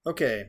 Okay,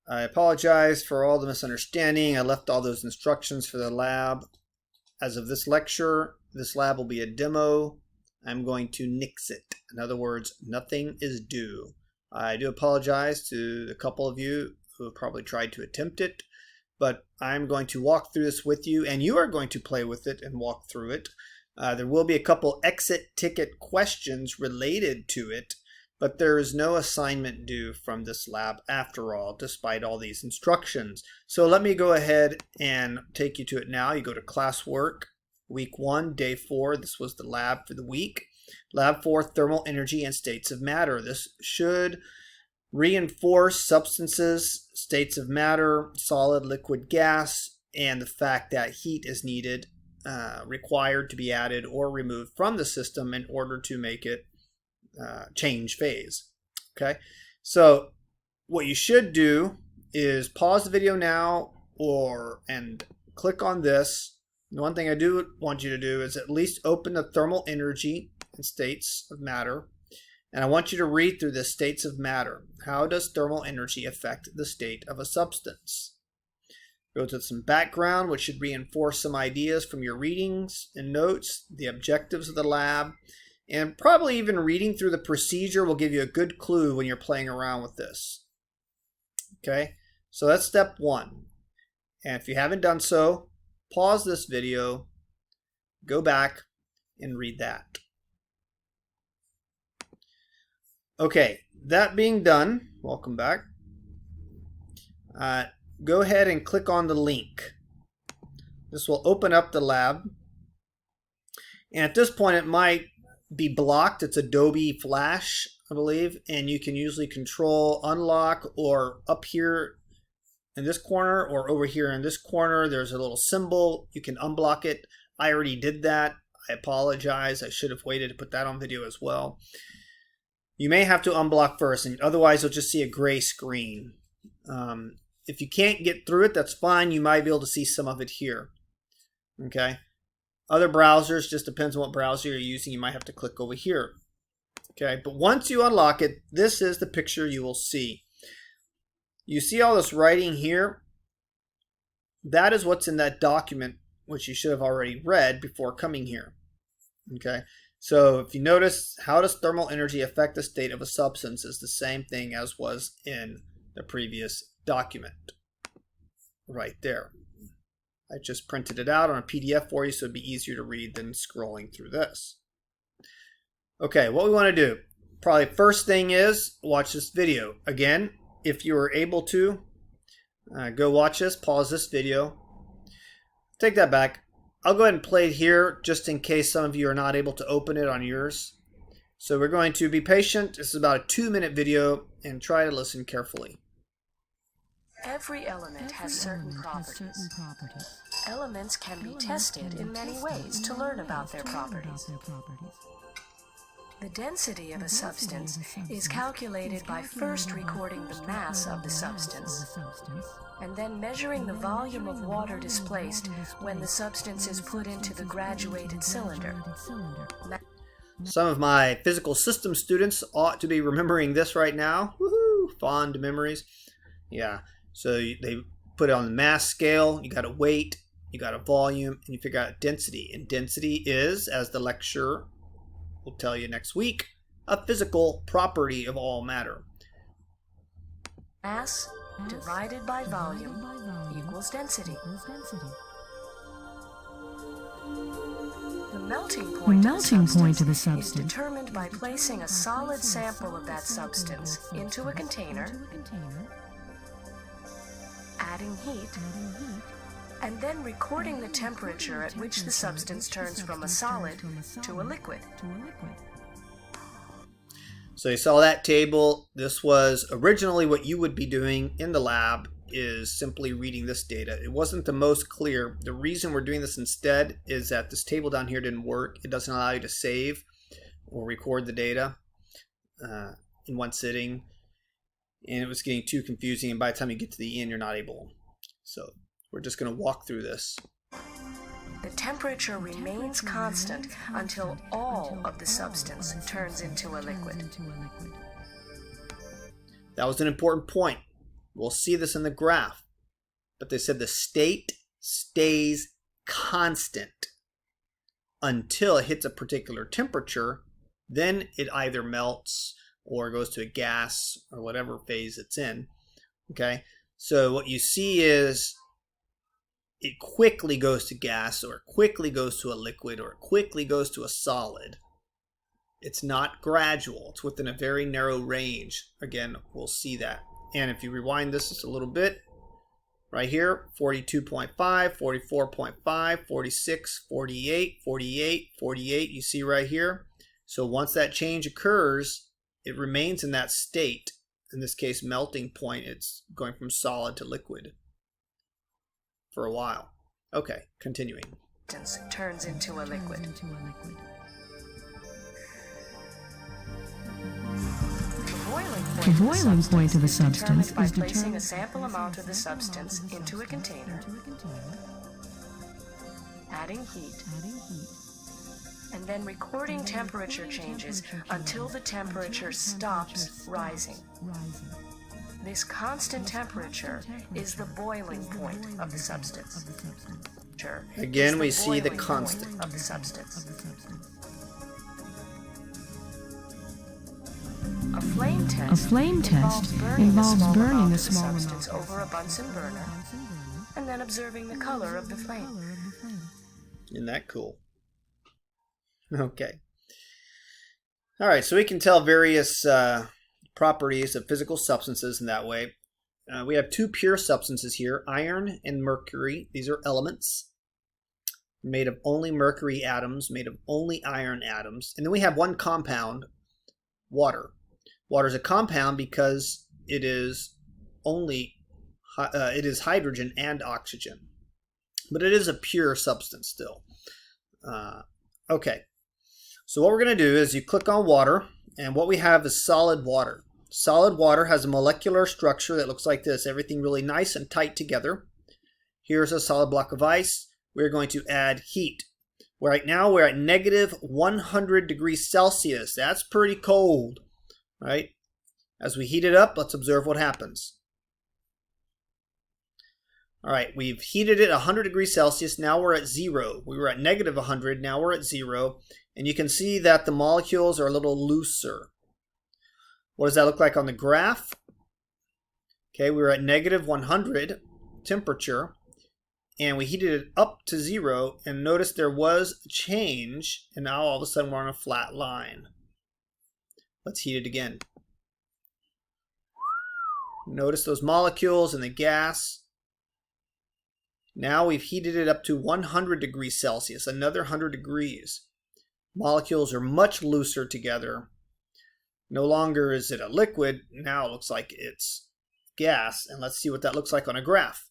I apologize for all the misunderstanding. I left all those instructions for the lab. As of this lecture, this lab will be a demo. I'm going to nix it. In other words, nothing is due. I do apologize to the couple of you who have probably tried to attempt it, but I'm going to walk through this with you, and you are going to play with it and walk through it. There will be a couple exit ticket questions related to it, but there is no assignment due from this lab after all, despite all these instructions. So let me go ahead and take you to it now. You go to classwork, week 1, day 4. This was the lab for the week. Lab 4, thermal energy and states of matter. This should reinforce substances, states of matter, solid, liquid, gas, and the fact that heat is needed, required to be added or removed from the system in order to make it change phase. Okay, so what you should do is pause the video now and click on this. The one thing I do want you to do is at least open the thermal energy and states of matter, and I want you to read through the states of matter. How does thermal energy affect the state of a substance? Go to some background, which should reinforce some ideas from your readings and notes, the objectives of the lab, and probably even reading through the procedure will give you a good clue when you're playing around with this. Okay, so that's step 1. And if you haven't done so, pause this video, go back, and read that. Okay, that being done, welcome back. Go ahead and click on the link. This will open up the lab. And at this point, it might be blocked. It's Adobe Flash, I believe, and you can usually control unlock, or up here in this corner or over here in this corner there's a little symbol. You can unblock it. I already did that. I apologize. I should have waited to put that on video as well. You may have to unblock first, and otherwise you'll just see a gray screen. If you can't get through it, that's fine. You might be able to see some of it here. Okay. Other browsers, just depends on what browser you're using. You might have to click over here. Okay, but once you unlock it, this is the picture you will see. You see all this writing here? That is what's in that document, which you should have already read before coming here. Okay, so if you notice, how does thermal energy affect the state of a substance is the same thing as was in the previous document. Right there. I just printed it out on a PDF for you so it'd be easier to read than scrolling through this. Okay, what we want to do, probably first thing is watch this video. Again, if you are able to, go watch this, pause this video. Take that back. I'll go ahead and play it here just in case some of you are not able to open it on yours. So we're going to be patient. This is about a 2-minute video and try to listen carefully. Every element has certain properties. Elements can be tested in many ways to learn about their properties. The density of a substance is calculated by first recording the mass of the substance, and then measuring the volume of water displaced when the substance is put into the graduated cylinder. Some of my physical system students ought to be remembering this right now. Woohoo! Fond memories. Yeah. So they put it on the mass scale. You got a weight, you got a volume, and you figure out density. And density is, as the lecturer will tell you next week, a physical property of all matter. Mass divided by volume equals density. The melting point of the substance is determined by placing a solid sample of that substance into a container, adding heat, and then recording the temperature at which the substance turns from a solid to a liquid. So you saw that table. This was originally what you would be doing in the lab, is simply reading this data. It wasn't the most clear. The reason we're doing this instead is that this table down here didn't work. It doesn't allow you to save or record the data in one sitting. And it was getting too confusing, and by the time you get to the end, you're not able. So we're just going to walk through this. The temperature remains constant until all of the substance turns into a liquid. That was an important point. We'll see this in the graph. But they said the state stays constant until it hits a particular temperature. Then it either melts or goes to a gas or whatever phase it's in. Okay, so what you see is it quickly goes to gas, or it quickly goes to a liquid, or it quickly goes to a solid. It's not gradual. It's within a very narrow range. Again, we'll see that. And if you rewind this just a little bit, right here, 42.5, 44.5, 46, 48, 48, 48, you see right here. So once that change occurs, it remains in that state. In this case, melting point, it's going from solid to liquid for a while. Okay, continuing. Turns into a liquid. The boiling point of a substance is determined by placing a sample amount of the substance into a container, adding heat, and then recording temperature changes until the temperature stops rising. This constant temperature is the boiling point of the substance. Again, we see the constant of the substance. A flame test involves burning a small substance over a Bunsen burner and then observing the color of the flame. Isn't that cool? Okay. All right, so we can tell various properties of physical substances in that way. We have two pure substances here, iron and mercury. These are elements made of only mercury atoms, made of only iron atoms. And then we have one compound, water. Water is a compound because it is hydrogen and oxygen. But it is a pure substance still. Okay. So what we're going to do is you click on water, and what we have is solid water. Solid water has a molecular structure that looks like this, everything really nice and tight together. Here's a solid block of ice. We're going to add heat. Right now we're at negative 100 degrees Celsius. That's pretty cold, right? As we heat it up, let's observe what happens. All right, we've heated it 100 degrees Celsius. Now we're at 0. We were at negative 100. Now we're at 0. And you can see that the molecules are a little looser. What does that look like on the graph? Okay, we were at negative 100 temperature. And we heated it up to 0. And notice there was a change. And now all of a sudden we're on a flat line. Let's heat it again. Notice those molecules and the gas. Now we've heated it up to 100 degrees Celsius, another 100 degrees. Molecules are much looser together. No longer is it a liquid, now it looks like it's gas. And let's see what that looks like on a graph.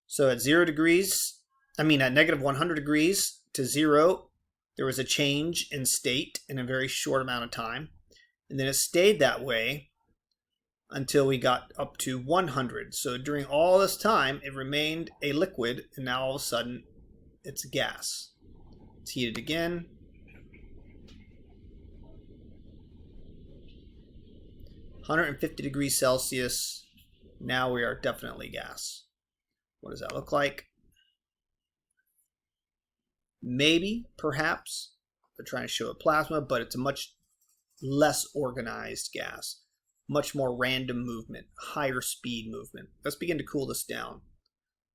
So at at negative 100 degrees to 0, there was a change in state in a very short amount of time. And then it stayed that way until we got up to 100. So during all this time, it remained a liquid, and now all of a sudden, it's a gas. Let's heat it again. (150 degrees Celsius). Now we are definitely gas. What does that look like? Maybe, perhaps, they're trying to show a plasma, but it's a much less organized gas. Much more random movement, higher speed movement. Let's begin to cool this down.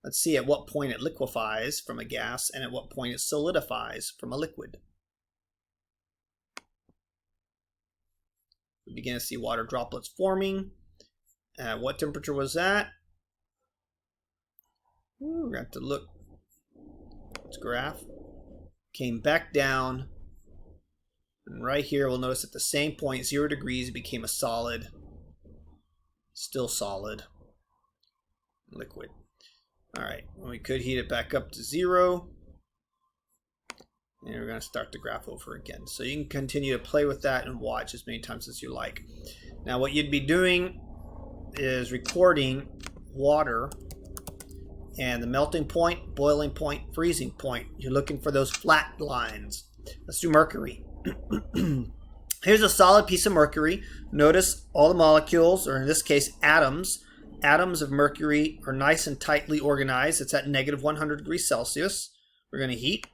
Let's see at what point it liquefies from a gas and at what point it solidifies from a liquid. We begin to see water droplets forming. At what temperature was that? We're going to have to look. Let's graph. Came back down. And right here, we'll notice at the same point, 0 degrees, it became a solid. Still solid. Liquid. All right, well, we could heat it back up to 0. And we're going to start the graph over again. So you can continue to play with that and watch as many times as you like. Now what you'd be doing is recording water and the melting point, boiling point, freezing point. You're looking for those flat lines. Let's do mercury. Here's a solid piece of mercury. Notice all the molecules, or in this case atoms of mercury, are nice and tightly organized. It's at negative 100 degrees Celsius. We're going to heat.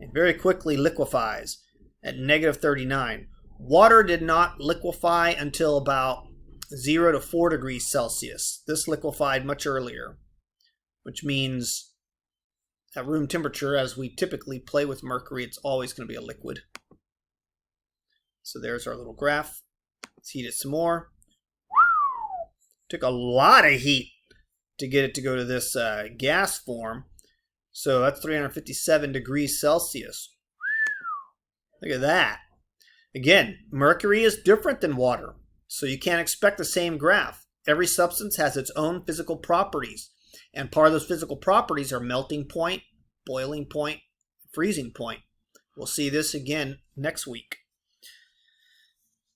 It very quickly liquefies at negative 39. Water did not liquefy until about 0 to 4 degrees Celsius. This liquefied much earlier, which means at room temperature, as we typically play with mercury, it's always going to be a liquid. So there's our little graph. Let's heat it some more. Took a lot of heat to get it to go to this gas form. So that's 357 degrees Celsius. Look at that. Again, mercury is different than water, so you can't expect the same graph. Every substance has its own physical properties, and part of those physical properties are melting point, boiling point, freezing point. We'll see this again next week.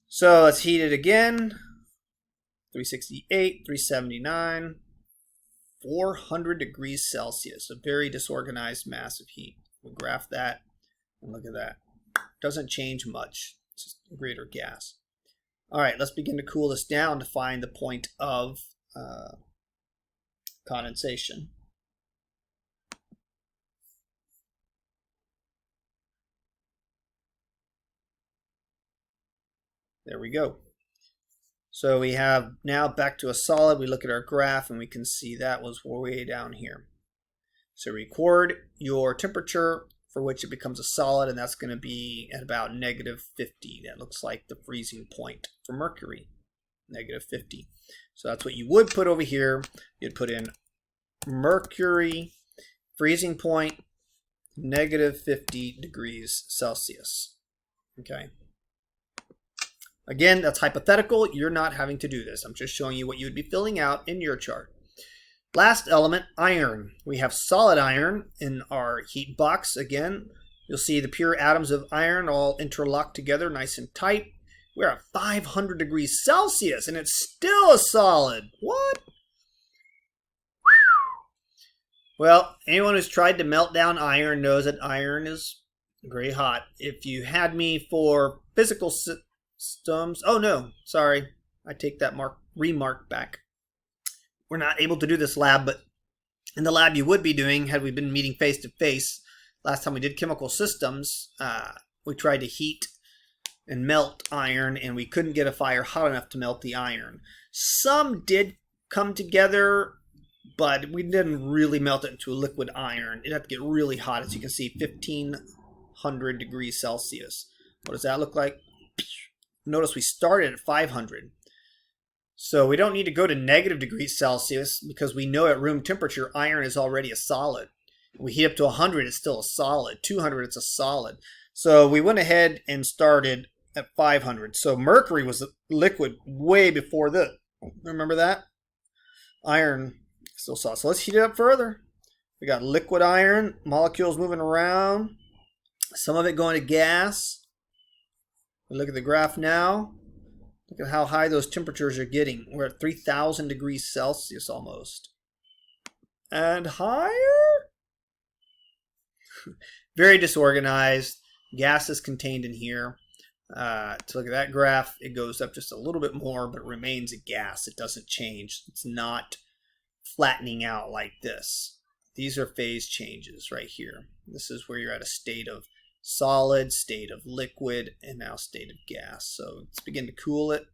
So let's heat it again. 368, 379, 400 degrees Celsius. A very disorganized mass of heat. We'll graph that, and look at that. Doesn't change much. It's just a greater gas. All right, let's begin to cool this down to find the point of condensation. There we go. So we have now back to a solid. We look at our graph and we can see that was way down here. So record your temperature for which it becomes a solid, and that's going to be at about negative 50. That looks like the freezing point for mercury, negative 50. So that's what you would put over here. You'd put in mercury, freezing point, negative 50 degrees Celsius. Okay. Again, that's hypothetical. You're not having to do this. I'm just showing you what you would be filling out in your chart. Last element, iron. We have solid iron in our heat box. Again, you'll see the pure atoms of iron all interlocked together, nice and tight. We're at 500 degrees Celsius, and it's still a solid. What? Well, anyone who's tried to melt down iron knows that iron is very hot. If you had me for physical systems, oh no, sorry, I take that remark back. We're not able to do this lab, but in the lab you would be doing, had we been meeting face to face, last time we did chemical systems, we tried to heat and melt iron, and we couldn't get a fire hot enough to melt the iron. Some did come together, but we didn't really melt it into a liquid iron. It'd have to get really hot, as you can see, 1500 degrees Celsius. What does that look like? Notice we started at 500. So we don't need to go to negative degrees Celsius because we know at room temperature iron is already a solid. We heat up to 100, it's still a solid. 200, it's a solid. So we went ahead and started at 500. So mercury was a liquid way before this. Remember that? Iron still solid. So let's heat it up further. We got liquid iron, molecules moving around, some of it going to gas. We look at the graph now. Look at how high those temperatures are getting. We're at 3,000 degrees Celsius almost. And higher? Very disorganized. Gas is contained in here. To look at that graph, it goes up just a little bit more, but remains a gas. It doesn't change. It's not flattening out like this. These are phase changes right here. This is where you're at a state of solid, state of liquid, and now state of gas. So let's begin to cool it.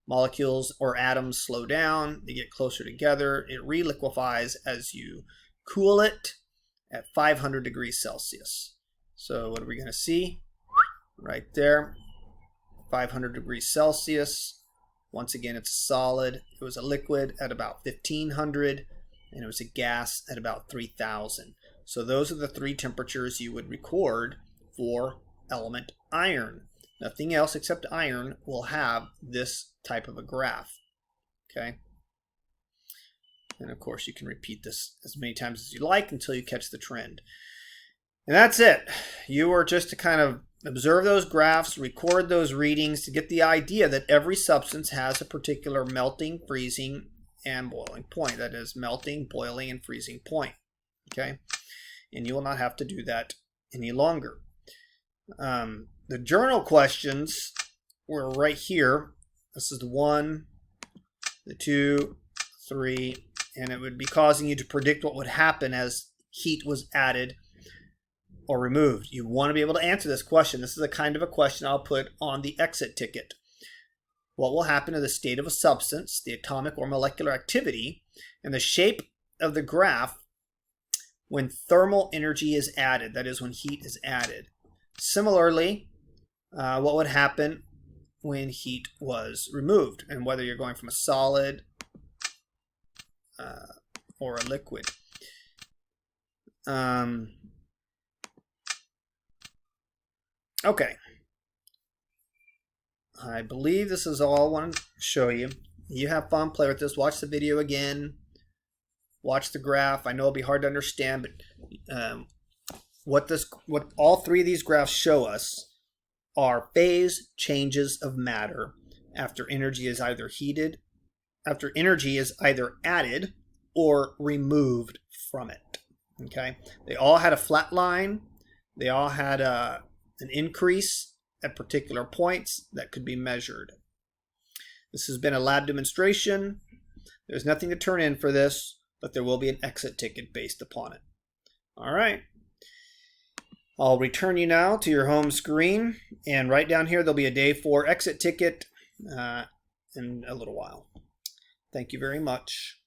Molecules or atoms slow down. They get closer together. It reliquefies as you cool it at 500 degrees Celsius. So what are we going to see? Right there, 500 degrees Celsius. Once again, it's a solid. It was a liquid at about 1500, and it was a gas at about 3000. So those are the three temperatures you would record for element iron. Nothing else except iron will have this type of a graph. Okay? And of course, you can repeat this as many times as you like until you catch the trend. And that's it. You are just to kind of observe those graphs, record those readings to get the idea that every substance has a particular melting, freezing, and boiling point. That is melting, boiling, and freezing point. Okay? And you will not have to do that any longer. The journal questions were right here. This is the 1, the 2, 3, and it would be causing you to predict what would happen as heat was added or removed. You want to be able to answer this question. This is a kind of a question I'll put on the exit ticket. What will happen to the state of a substance, the atomic or molecular activity, and the shape of the graph when thermal energy is added, that is, when heat is added? Similarly, what would happen when heat was removed, and whether you're going from a solid or a liquid. Okay. I believe this is all I want to show you. You have fun, play with this, watch the video again, watch the graph. I know it'll be hard to understand, but what all three of these graphs show us are phase changes of matter after energy is either added or removed from it. Okay, they all had a flat line. They all had an increase at particular points that could be measured. This has been a lab demonstration. There's nothing to turn in for this, but there will be an exit ticket based upon it. All right. I'll return you now to your home screen, and right down here there'll be a day 4 exit ticket in a little while. Thank you very much.